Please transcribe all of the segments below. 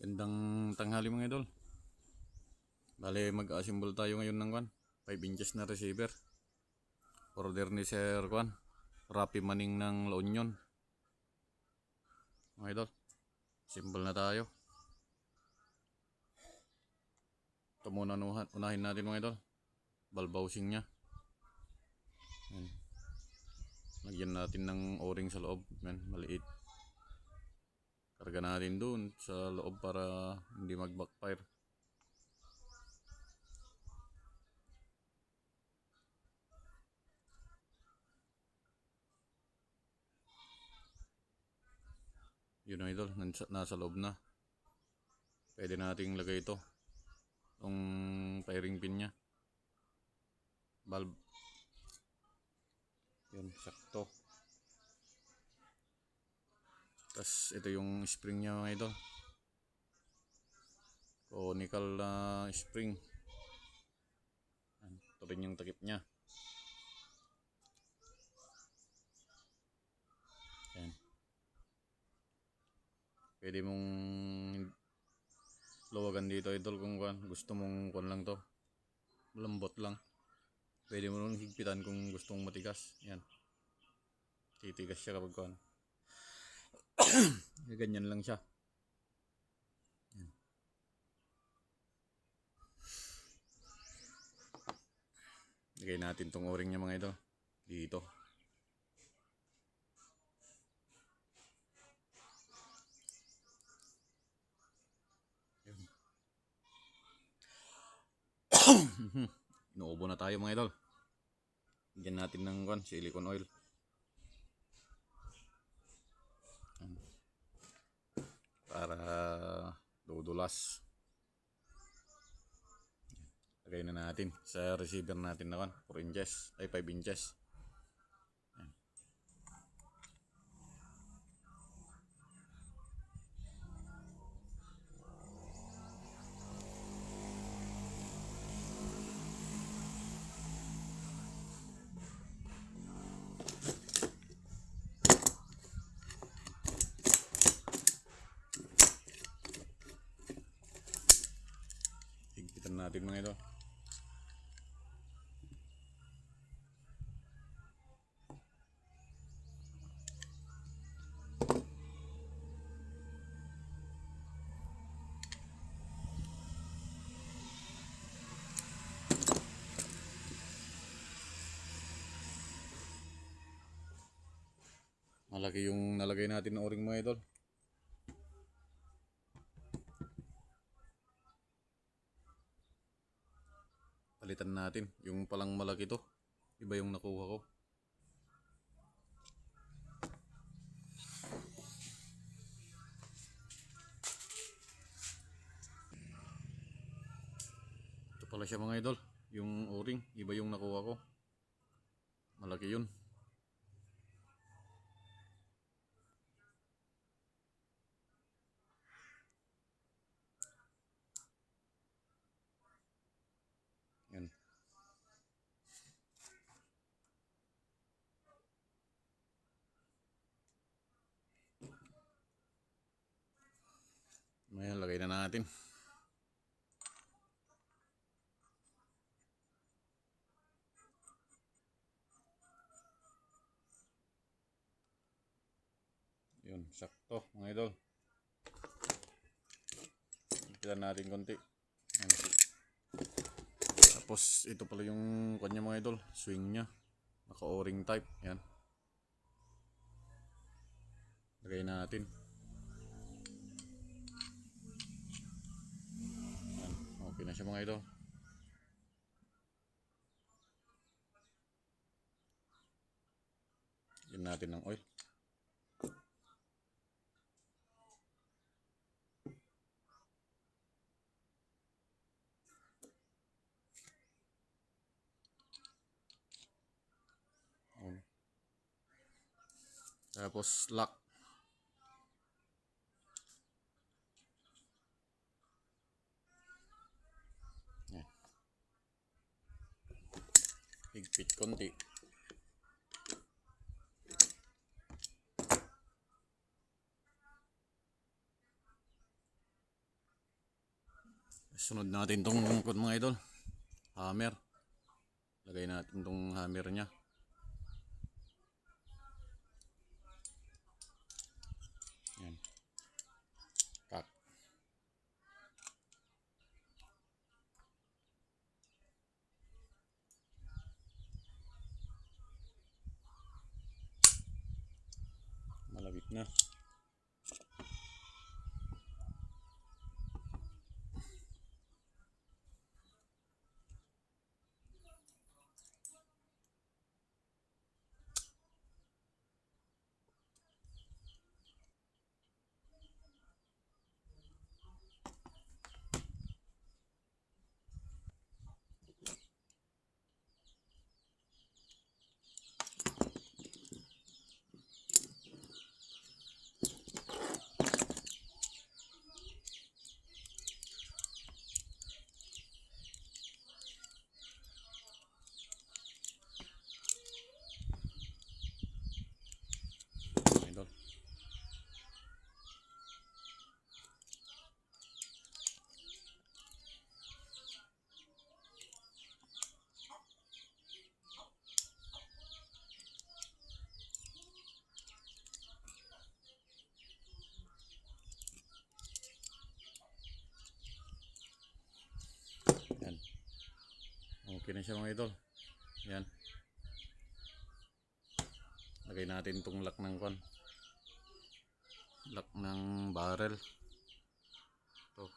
Gandang tanghali mga idol. Bale mag-assemble tayo ngayon ng 5 inches na receiver. Order ni Sir Rapi Maning ng La Union. Mga idol, assemble na tayo. Ito muna unahin natin mga idol. Valve housing nya. Yan. Lagyan natin ng o-ring sa loob. Yan, maliit. Karga natin dun sa loob para hindi mag-backfire. Yun ang idol, nasa loob na. Pwede nating lagay ito. Itong firing pin nya. Valve. Yun, sakto. Tapos ito yung spring nya mga idol. Conical spring. Ito rin yung takip nya. Yan. Pwede mong luwagan dito idol kung gusto mong lang to. Malambot lang. Pwede mo nung higpitan kung gusto mong matigas. Yan. Titigas siya kapag ganyan lang siya. Yan. Lagay natin tong o-ring nya mga idol. Dito. Inuubo na tayo mga idol. Diyan natin ng silicone oil. Para dudulas. Lagay na natin sa receiver natin na 4 inches ay 5 inches. Yan. Higpitan natin mga ito. Malaki yung nalagay natin ng o-ring mga idol. Palitan natin. Yung palang malaki to. Iba yung nakuha ko. Ito pala siya mga idol. Yung o-ring. Iba yung nakuha ko. Malaki yun. Yan. Ayan, lagay na natin. Yun, sakto mga idol. Ipitan natin konti. Yan. Tapos ito pala yung kanya mga idol, swing nya. Naka o-ring type. Yan. Lagay natin. Yan. Okay na siya mga idol. Yan natin ng oil. Tapos lock. Yan. Higpit konti. Sunod natin tong mga idol. Hammer. Lagay natin tong hammer niya. Yan. Kak. Malapit na. Idol. Yan. Okay na siya mga idol. Yan. Lagay natin itong lock ng kwan. Lock ng barrel. Ito.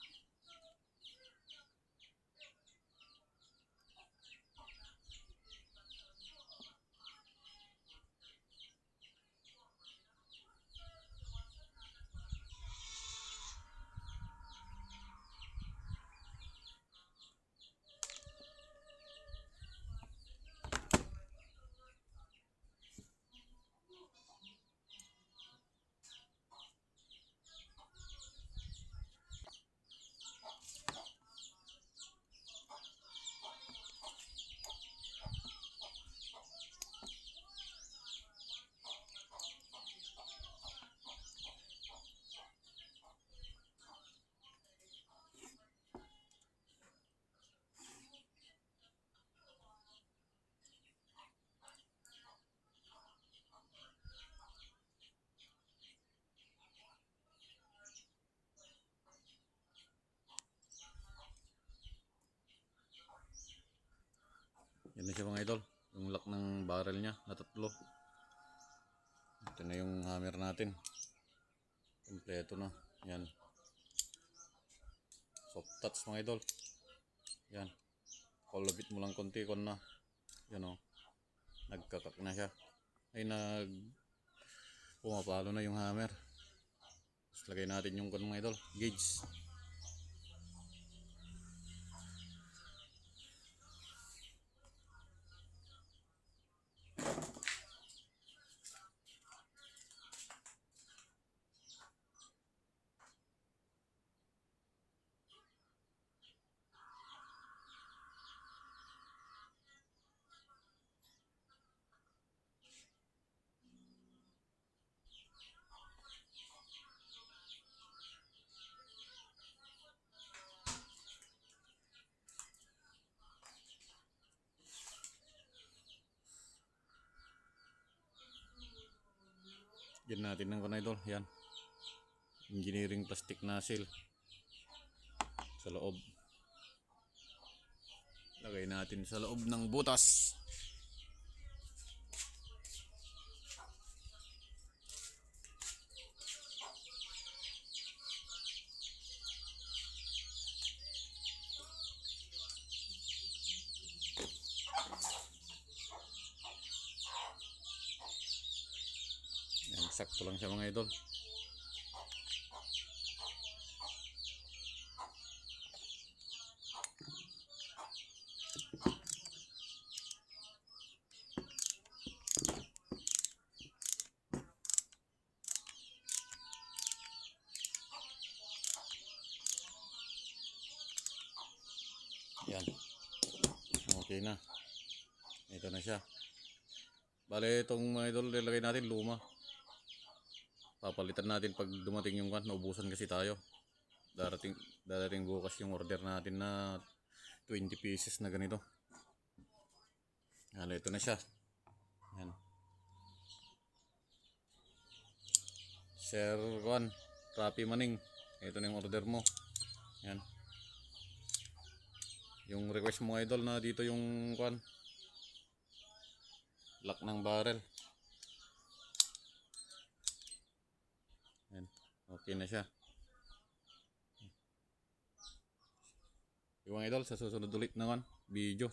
Yan na siya mga idol. Yung lock ng barrel niya na tatlo. Ito na yung hammer natin. Kompleto na. Yan. Soft touch mga idol. Yan. Kulabit mo lang konti kon na. Yan o. Nagkakak na siya. Ay pumapalo na yung hammer. Tapos lagay natin yung kon mga idol. Gauge. Yan natin ng kon idol. Yan. Engineering plastic nozzle. Sa loob. Lagay natin sa loob ng butas. Yan, sakto lang siya mga idol. Yan. Okay na. Ito na siya. Bale, itong mga idol, nilagay natin luma. Papalitan natin pag dumating yung kan. Naubusan kasi tayo. Darating bukas yung order natin na 20 pieces na ganito. Yan, ito na siya. Yan. Sir Juan, Rapi Maning. Ito na yung order mo. Yan. Yung request mo idol na dito yung Juan. Lock ng barrel. Yan. Okay na siya. Yung idol, sa susunod ulit naman video.